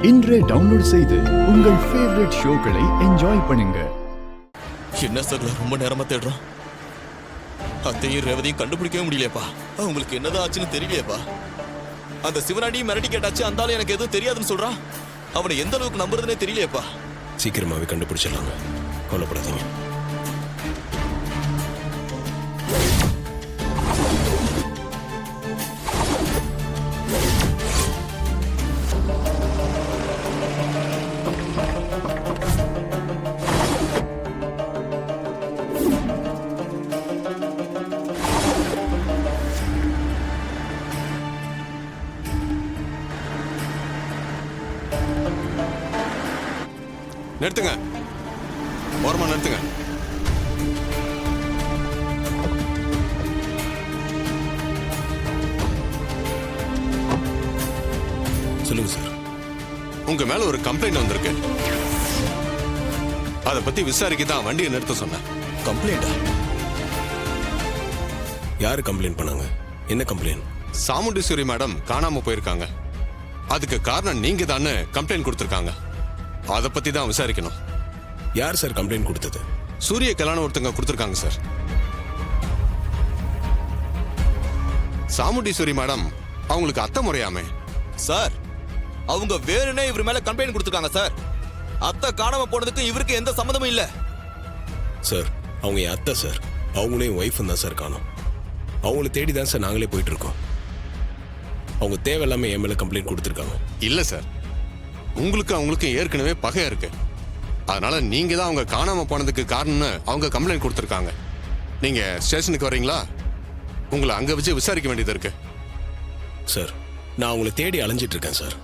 இன்றே டவுன்லோட் செய்து உங்கள் ஃபேவரட் ஷோக்களை என்ஜாய் பண்ணுங்க. என்ன சார் ரொம்ப நேரமா தேடுறோம். அத்தையும் ரேவதியும் கண்டுபிடிக்கவே முடியலையப்பா. அவங்களுக்கு என்னதான் ஆச்சுன்னு தெரியலையப்பா. அந்த சிவனாடியும் மிரட்டி கேட்டாச்சு, அந்த ஆளு எனக்கு எதுவும் தெரியாதுன்னு சொல்றான். அவனை எந்த அளவுக்கு நம்புறதுனே தெரியலையப்பா. சீக்கிரமாவே கண்டுபிடிச்சிடலாங்க, கவலைப்படாதீங்க. நிறுத்துங்க, ஓரமா நிறுத்துங்க. சொல்லுங்க சார். உங்க மேல ஒரு கம்ப்ளைண்ட் வந்திருக்கு. அதை பத்தி விசாரிக்க தான் வண்டியை நிறுத்த சொன்னேன். கம்ப்ளைண்டா? யாரு கம்ப்ளைண்ட் பண்ணாங்க? என்ன கம்ப்ளைண்ட்? சாமுண்டீஸ்வரி மேடம் காணாம போயிருக்காங்க. அதுக்கு காரணம் நீங்க தான் கம்ப்ளைண்ட் கொடுத்திருக்காங்க. அதை பத்தி தான் விசாரிக்கணும். யார் சார் கம்ப்ளைண்ட் கொடுத்தது? சூரிய கல்யாணம் ஒருத்தங்க கொடுத்திருக்காங்க சார். சாமுண்டீஸ்வரி மேடம் அவங்களுக்கு அத்தை முறையாமே. சார், அவங்க வேணுனே இவர் மேல கம்ப்ளைண்ட் கொடுத்துருக்காங்க சார். அத்தை காணாம போனதுக்கு இவருக்கு எந்த சம்மந்தமும் இல்ல சார். அவங்க என் அத்தை சார். அவங்களையும் ஒய்ஃபும் தான் சார் காணோம். அவங்கள தேடி தான் சார் நாங்களே போயிட்டு இருக்கோம். அவங்க தேவையில்லாம என் மேல கம்ப்ளைண்ட் கொடுத்துருக்காங்க. இல்ல சார், உங்களுக்கு அவங்களுக்கு ஏற்கனவே பகை இருக்கு. அதனால நீங்க தான் அவங்க காணாம போனதுக்கு காரணம்னு அவங்க கம்ப்ளைண்ட் கொடுத்துருக்காங்க. நீங்க ஸ்டேஷனுக்கு வரீங்களா? உங்களை அங்க வச்சு விசாரிக்க வேண்டியது இருக்கு. சார், நான் அவங்கள தேடி அலைஞ்சிட்டு இருக்கேன் சார்.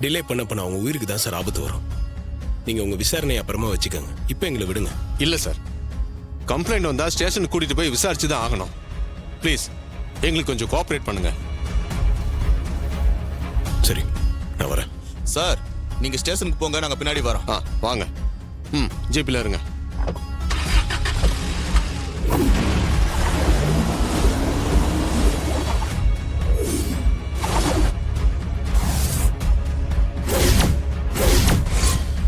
டிலே பண்ண அவங்க உயிருக்கு தான் சார் ஆபத்து வரும். நீங்க உங்க விசாரணையை அப்புறமா வச்சுக்கோங்க. இப்போ எங்களை விடுங்க. இல்ல சார், கம்ப்ளைண்ட் வந்தா ஸ்டேஷனுக்கு கூட்டிட்டு போய் விசாரிச்சு தான் ஆகணும். ப்ளீஸ் எங்களுக்கு கொஞ்சம் கோஆபரேட் பண்ணுங்க. சரி, நான் வரேன். சார். நீங்க ஸ்டேஷனுக்கு போங்க, நாங்க பின்னாடி வரோம். வாங்க. ஜிபில இருங்க.